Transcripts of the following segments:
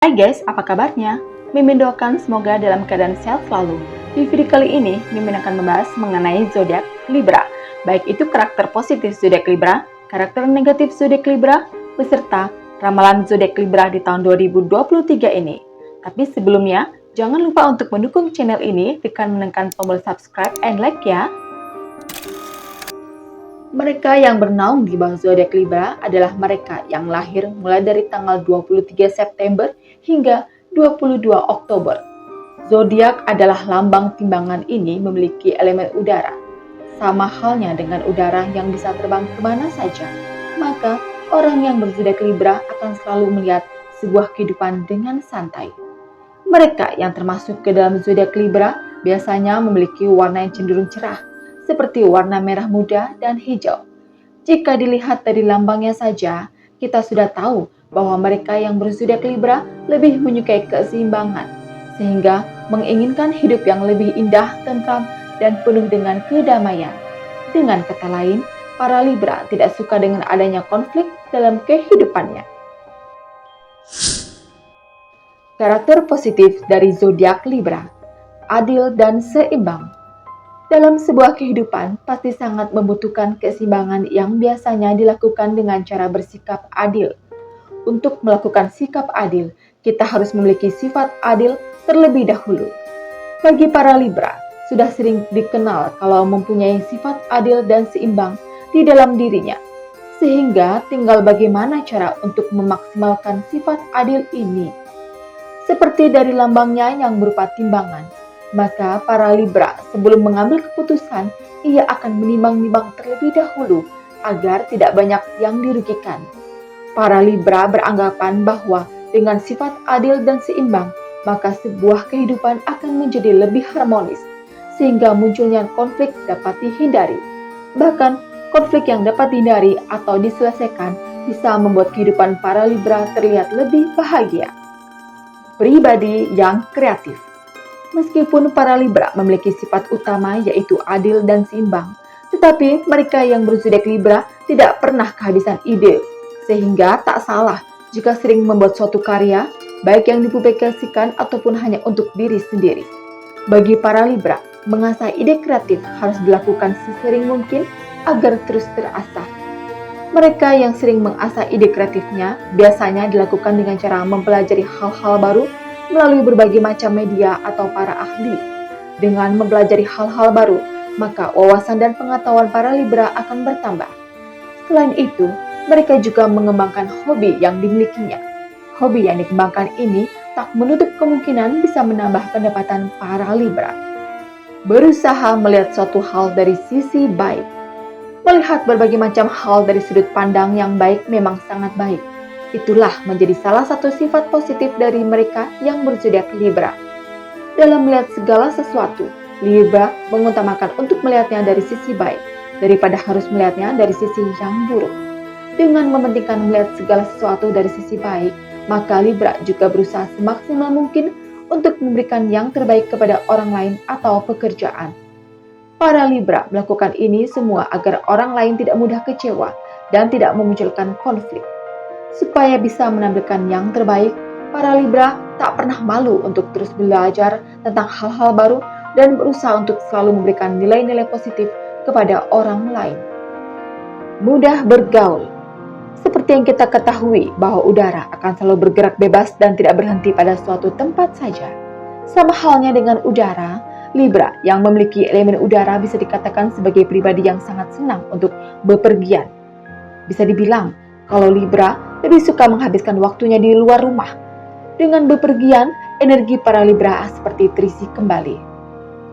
Hai guys, apa kabarnya? Mimin doakan semoga dalam keadaan sehat selalu. Di video kali ini, Mimin akan membahas mengenai zodiak Libra. Baik itu karakter positif zodiak Libra, karakter negatif zodiak Libra, beserta ramalan zodiak Libra di tahun 2023 ini. Tapi sebelumnya, jangan lupa untuk mendukung channel ini dengan menekan tombol subscribe and like ya. Mereka yang bernaung di bawah zodiak Libra adalah mereka yang lahir mulai dari tanggal 23 September hingga 22 Oktober. Zodiak adalah lambang timbangan ini memiliki elemen udara. Sama halnya dengan udara yang bisa terbang kemana saja, maka orang yang berzodiak Libra akan selalu melihat sebuah kehidupan dengan santai. Mereka yang termasuk ke dalam zodiak Libra biasanya memiliki warna yang cenderung cerah, seperti warna merah muda dan hijau. Jika dilihat dari lambangnya saja, kita sudah tahu bahwa mereka yang berzodiak Libra lebih menyukai keseimbangan, sehingga menginginkan hidup yang lebih indah, tentram, dan penuh dengan kedamaian. Dengan kata lain, para Libra tidak suka dengan adanya konflik dalam kehidupannya. Karakter positif dari zodiak Libra, adil dan seimbang. Dalam sebuah kehidupan, pasti sangat membutuhkan keseimbangan yang biasanya dilakukan dengan cara bersikap adil. Untuk melakukan sikap adil, kita harus memiliki sifat adil terlebih dahulu. Bagi para Libra, sudah sering dikenal kalau mempunyai sifat adil dan seimbang di dalam dirinya. Sehingga tinggal bagaimana cara untuk memaksimalkan sifat adil ini. Seperti dari lambangnya yang berupa timbangan, maka para Libra sebelum mengambil keputusan, ia akan menimbang-nimbang terlebih dahulu agar tidak banyak yang dirugikan. Para Libra beranggapan bahwa dengan sifat adil dan seimbang, maka sebuah kehidupan akan menjadi lebih harmonis, sehingga munculnya konflik dapat dihindari. Bahkan, konflik yang dapat dihindari atau diselesaikan bisa membuat kehidupan para Libra terlihat lebih bahagia. Pribadi yang kreatif. Meskipun para Libra memiliki sifat utama yaitu adil dan seimbang, tetapi mereka yang berzodiak Libra tidak pernah kehabisan ide, sehingga tak salah jika sering membuat suatu karya, baik yang dipublikasikan ataupun hanya untuk diri sendiri. Bagi para Libra, mengasah ide kreatif harus dilakukan sesering mungkin agar terus terasah. Mereka yang sering mengasah ide kreatifnya biasanya dilakukan dengan cara mempelajari hal-hal baru melalui berbagai macam media atau para ahli. Dengan mempelajari hal-hal baru, maka wawasan dan pengetahuan para Libra akan bertambah. Selain itu, mereka juga mengembangkan hobi yang dimilikinya. Hobi yang dikembangkan ini tak menutup kemungkinan bisa menambah pendapatan para Libra. Berusaha melihat suatu hal dari sisi baik. Melihat berbagai macam hal dari sudut pandang yang baik memang sangat baik. Itulah menjadi salah satu sifat positif dari mereka yang berzodiak Libra. Dalam melihat segala sesuatu, Libra mengutamakan untuk melihatnya dari sisi baik, daripada harus melihatnya dari sisi yang buruk. Dengan mementingkan melihat segala sesuatu dari sisi baik, maka Libra juga berusaha semaksimal mungkin untuk memberikan yang terbaik kepada orang lain atau pekerjaan. Para Libra melakukan ini semua agar orang lain tidak mudah kecewa dan tidak memunculkan konflik. Supaya bisa menampilkan yang terbaik, para Libra tak pernah malu untuk terus belajar tentang hal-hal baru dan berusaha untuk selalu memberikan nilai-nilai positif kepada orang lain. Mudah bergaul. Seperti yang kita ketahui bahwa udara akan selalu bergerak bebas dan tidak berhenti pada suatu tempat saja. Sama halnya dengan udara, Libra yang memiliki elemen udara bisa dikatakan sebagai pribadi yang sangat senang untuk bepergian. Bisa dibilang kalau Libra lebih suka menghabiskan waktunya di luar rumah. Dengan bepergian, energi para Libra seperti terisi kembali.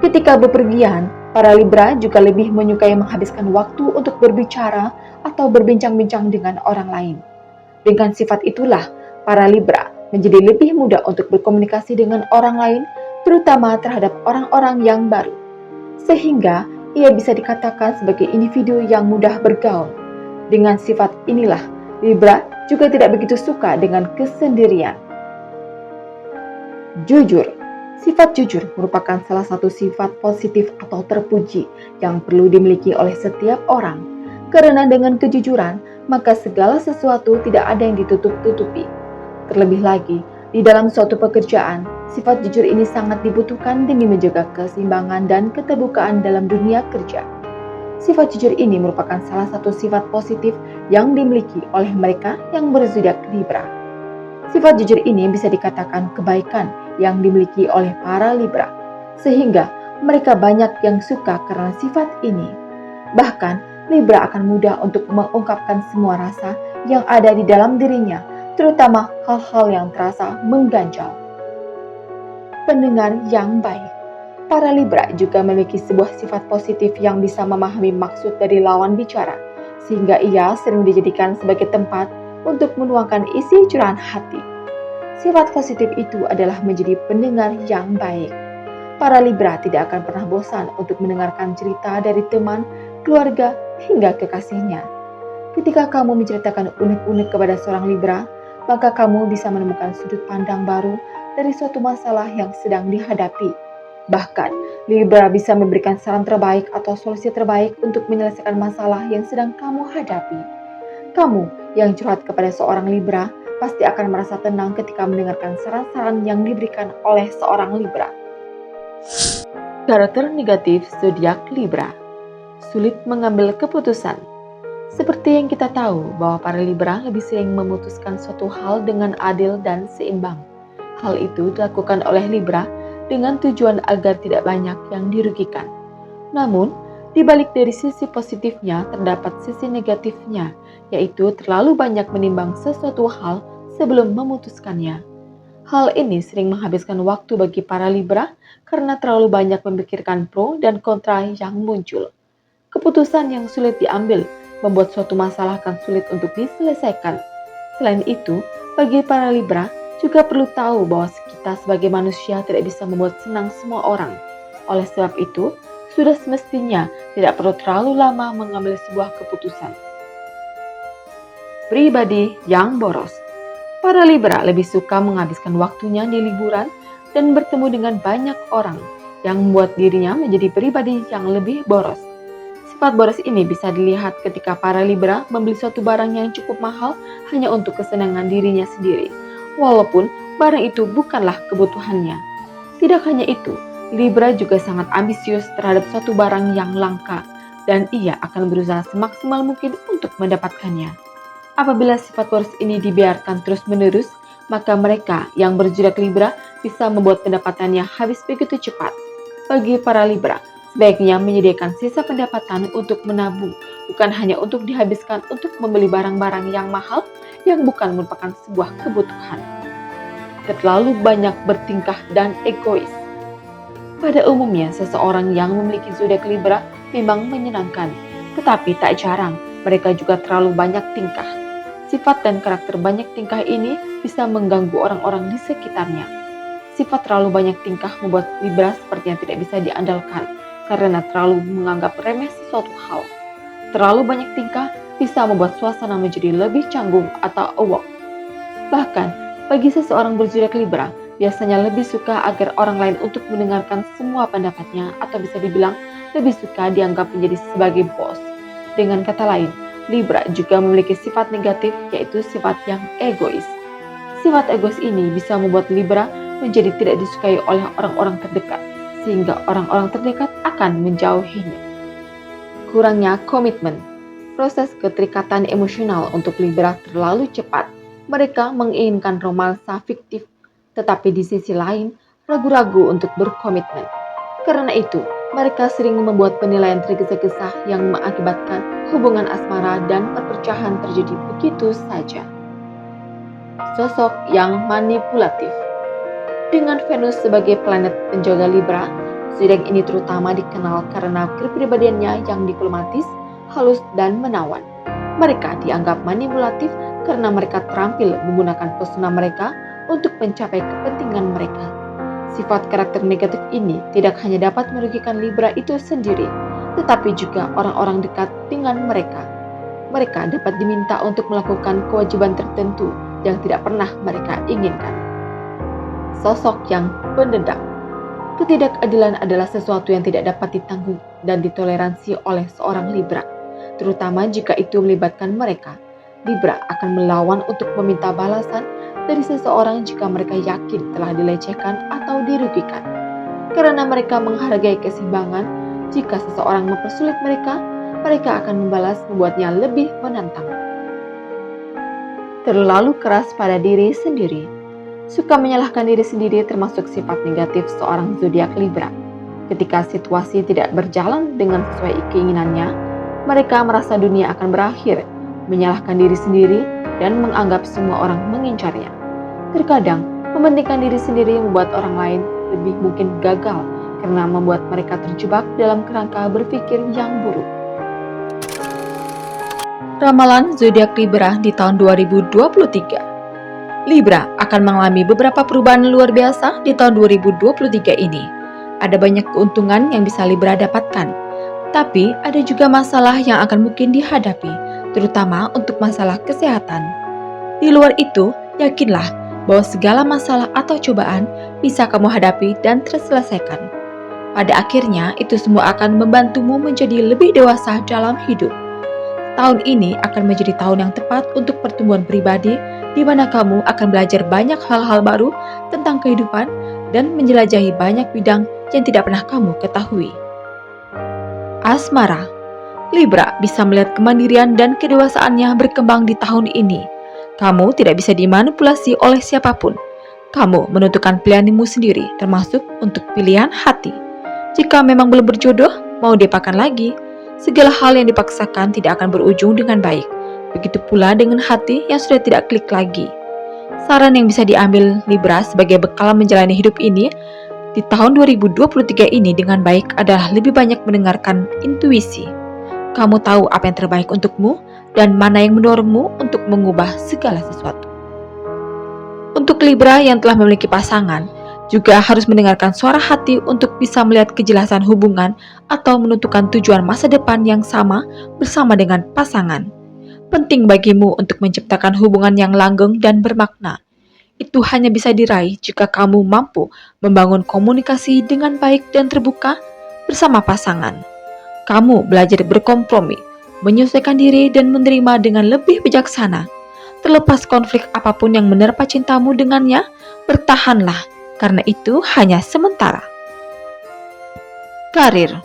Ketika bepergian, para Libra juga lebih menyukai menghabiskan waktu untuk berbicara atau berbincang-bincang dengan orang lain. Dengan sifat itulah, para Libra menjadi lebih mudah untuk berkomunikasi dengan orang lain, terutama terhadap orang-orang yang baru. Sehingga ia bisa dikatakan sebagai individu yang mudah bergaul. Dengan sifat inilah, Libra juga tidak begitu suka dengan kesendirian. Jujur. Sifat jujur merupakan salah satu sifat positif atau terpuji yang perlu dimiliki oleh setiap orang. Karena dengan kejujuran, maka segala sesuatu tidak ada yang ditutup-tutupi. Terlebih lagi, Di dalam suatu pekerjaan, sifat jujur ini sangat dibutuhkan demi menjaga keseimbangan dan keterbukaan dalam dunia kerja. Sifat jujur ini merupakan salah satu sifat positif yang dimiliki oleh mereka yang berzodiak Libra. Sifat jujur ini bisa dikatakan kebaikan yang dimiliki oleh para Libra, sehingga mereka banyak yang suka karena sifat ini. Bahkan, Libra akan mudah untuk mengungkapkan semua rasa yang ada di dalam dirinya, terutama hal-hal yang terasa mengganjal. Pendengar yang baik. Para Libra juga memiliki sebuah sifat positif yang bisa memahami maksud dari lawan bicara, sehingga ia sering dijadikan sebagai tempat untuk menuangkan isi curahan hati. Sifat positif itu adalah menjadi pendengar yang baik. Para Libra tidak akan pernah bosan untuk mendengarkan cerita dari teman, keluarga, hingga kekasihnya. Ketika kamu menceritakan unek-unek kepada seorang Libra, maka kamu bisa menemukan sudut pandang baru dari suatu masalah yang sedang dihadapi. Bahkan, Libra bisa memberikan saran terbaik atau solusi terbaik untuk menyelesaikan masalah yang sedang kamu hadapi. Kamu yang curhat kepada seorang Libra pasti akan merasa tenang ketika mendengarkan saran-saran yang diberikan oleh seorang Libra. Karakter negatif zodiak Libra. Sulit mengambil keputusan. Seperti yang kita tahu bahwa para Libra lebih sering memutuskan suatu hal dengan adil dan seimbang. Hal itu dilakukan oleh Libra dengan tujuan agar tidak banyak yang dirugikan. Namun, di balik dari sisi positifnya terdapat sisi negatifnya, yaitu terlalu banyak menimbang sesuatu hal sebelum memutuskannya. Hal ini sering menghabiskan waktu bagi para Libra karena terlalu banyak memikirkan pro dan kontra yang muncul. Keputusan yang sulit diambil membuat suatu masalah akan sulit untuk diselesaikan. Selain itu, bagi para Libra juga perlu tahu bahwa kita sebagai manusia tidak bisa membuat senang semua orang. Oleh sebab itu, sudah semestinya tidak perlu terlalu lama mengambil sebuah keputusan. Pribadi yang boros. Para Libra lebih suka menghabiskan waktunya di liburan dan bertemu dengan banyak orang yang membuat dirinya menjadi pribadi yang lebih boros. Sifat boros ini bisa dilihat ketika para Libra membeli suatu barang yang cukup mahal hanya untuk kesenangan dirinya sendiri, walaupun barang itu bukanlah kebutuhannya. Tidak hanya itu, Libra juga sangat ambisius terhadap suatu barang yang langka dan ia akan berusaha semaksimal mungkin untuk mendapatkannya. Apabila sifat boros ini dibiarkan terus-menerus, maka mereka yang berzodiak Libra bisa membuat pendapatannya habis begitu cepat. Bagi para Libra, sebaiknya menyediakan sisa pendapatan untuk menabung, bukan hanya untuk dihabiskan untuk membeli barang-barang yang mahal yang bukan merupakan sebuah kebutuhan. Terlalu banyak bertingkah dan egois. Pada umumnya, seseorang yang memiliki zodiak Libra memang menyenangkan, tetapi tak jarang mereka juga terlalu banyak tingkah. Sifat dan karakter banyak tingkah ini bisa mengganggu orang-orang di sekitarnya. Sifat terlalu banyak tingkah membuat Libra sepertinya tidak bisa diandalkan karena terlalu menganggap remeh sesuatu hal. Terlalu banyak tingkah bisa membuat suasana menjadi lebih canggung atau awkward. Bahkan, bagi seseorang berzodiak Libra, biasanya lebih suka agar orang lain untuk mendengarkan semua pendapatnya atau bisa dibilang lebih suka dianggap menjadi sebagai bos. Dengan kata lain, Libra juga memiliki sifat negatif yaitu sifat yang egois. Sifat egois ini bisa membuat Libra menjadi tidak disukai oleh orang-orang terdekat, sehingga orang-orang terdekat akan menjauhinya. Kurangnya komitmen. Proses keterikatan emosional untuk Libra terlalu cepat. Mereka menginginkan romansa fiktif, tetapi di sisi lain ragu-ragu untuk berkomitmen. Karena itu, mereka sering membuat penilaian tergesa-gesa yang mengakibatkan hubungan asmara dan perpecahan terjadi begitu saja. Sosok yang manipulatif. Dengan Venus sebagai planet penjaga Libra, zodiak ini terutama dikenal karena kepribadiannya yang diplomatis, halus, dan menawan. Mereka dianggap manipulatif karena mereka terampil menggunakan pesona mereka untuk mencapai kepentingan mereka. Sifat karakter negatif ini tidak hanya dapat merugikan Libra itu sendiri, tetapi juga orang-orang dekat dengan mereka. Mereka dapat diminta untuk melakukan kewajiban tertentu yang tidak pernah mereka inginkan. Sosok yang pendendam. Ketidakadilan adalah sesuatu yang tidak dapat ditanggung dan ditoleransi oleh seorang Libra, terutama jika itu melibatkan mereka. Libra akan melawan untuk meminta balasan dari seseorang jika mereka yakin telah dilecehkan atau dirugikan. Karena mereka menghargai keseimbangan, jika seseorang mempersulit mereka, mereka akan membalas membuatnya lebih menantang. Terlalu keras pada diri sendiri. Suka menyalahkan diri sendiri termasuk sifat negatif seorang zodiak Libra. Ketika situasi tidak berjalan dengan sesuai keinginannya, mereka merasa dunia akan berakhir, menyalahkan diri sendiri, dan menganggap semua orang mengincarnya. Terkadang, mementingkan diri sendiri membuat orang lain lebih mungkin gagal karena membuat mereka terjebak dalam kerangka berpikir yang buruk. Ramalan zodiak Libra di tahun 2023. Libra akan mengalami beberapa perubahan luar biasa di tahun 2023 ini. Ada banyak keuntungan yang bisa Libra dapatkan, tapi ada juga masalah yang akan mungkin dihadapi, terutama untuk masalah kesehatan. Di luar itu, yakinlah bahwa segala masalah atau cobaan bisa kamu hadapi dan terselesaikan. Pada akhirnya, itu semua akan membantumu menjadi lebih dewasa dalam hidup. Tahun ini akan menjadi tahun yang tepat untuk pertumbuhan pribadi, di mana kamu akan belajar banyak hal-hal baru tentang kehidupan dan menjelajahi banyak bidang yang tidak pernah kamu ketahui. Asmara. Libra bisa melihat kemandirian dan kedewasaannya berkembang di tahun ini. Kamu tidak bisa dimanipulasi oleh siapapun. Kamu menentukan pilihanmu sendiri, termasuk untuk pilihan hati. Jika memang belum berjodoh, mau diapakan lagi? Segala hal yang dipaksakan tidak akan berujung dengan baik. Begitu pula dengan hati yang sudah tidak klik lagi. Saran yang bisa diambil Libra sebagai bekal menjalani hidup ini di tahun 2023 ini dengan baik adalah lebih banyak mendengarkan intuisi. Kamu tahu apa yang terbaik untukmu dan mana yang mendorongmu untuk mengubah segala sesuatu. Untuk Libra yang telah memiliki pasangan, juga harus mendengarkan suara hati untuk bisa melihat kejelasan hubungan atau menentukan tujuan masa depan yang sama bersama dengan pasangan. Penting bagimu untuk menciptakan hubungan yang langgeng dan bermakna. Itu hanya bisa diraih jika kamu mampu membangun komunikasi dengan baik dan terbuka bersama pasangan. Kamu belajar berkompromi, menyesuaikan diri dan menerima dengan lebih bijaksana. Terlepas konflik apapun yang menerpa cintamu dengannya, bertahanlah. Karena itu hanya sementara. Karir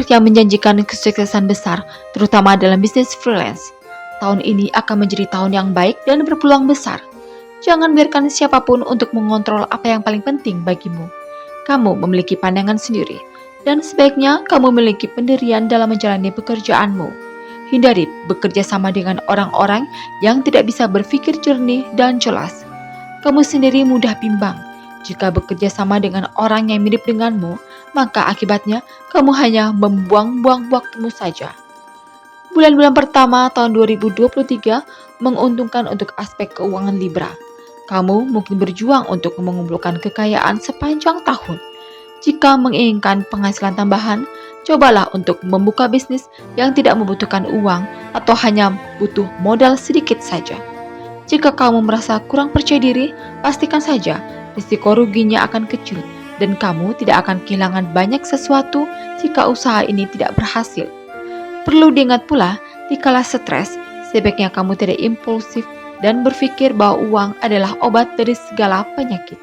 yang menjanjikan kesuksesan besar, terutama dalam bisnis freelance. Tahun ini akan menjadi tahun yang baik dan berpeluang besar. Jangan biarkan siapapun untuk mengontrol apa yang paling penting bagimu. Kamu memiliki pandangan sendiri, dan sebaiknya kamu memiliki pendirian dalam menjalani pekerjaanmu. Hindari bekerja sama dengan orang-orang yang tidak bisa berpikir jernih dan jelas. Kamu sendiri mudah bimbang. Jika bekerja sama dengan orang yang mirip denganmu, maka akibatnya kamu hanya membuang-buang waktumu saja. Bulan-bulan pertama tahun 2023 menguntungkan untuk aspek keuangan Libra. Kamu mungkin berjuang untuk mengumpulkan kekayaan sepanjang tahun. Jika menginginkan penghasilan tambahan, cobalah untuk membuka bisnis yang tidak membutuhkan uang atau hanya butuh modal sedikit saja. Jika kamu merasa kurang percaya diri, pastikan saja risiko ruginya akan kecil dan kamu tidak akan kehilangan banyak sesuatu jika usaha ini tidak berhasil. Perlu diingat pula, dikala stres, sebaiknya kamu tidak impulsif dan berpikir bahwa uang adalah obat dari segala penyakit.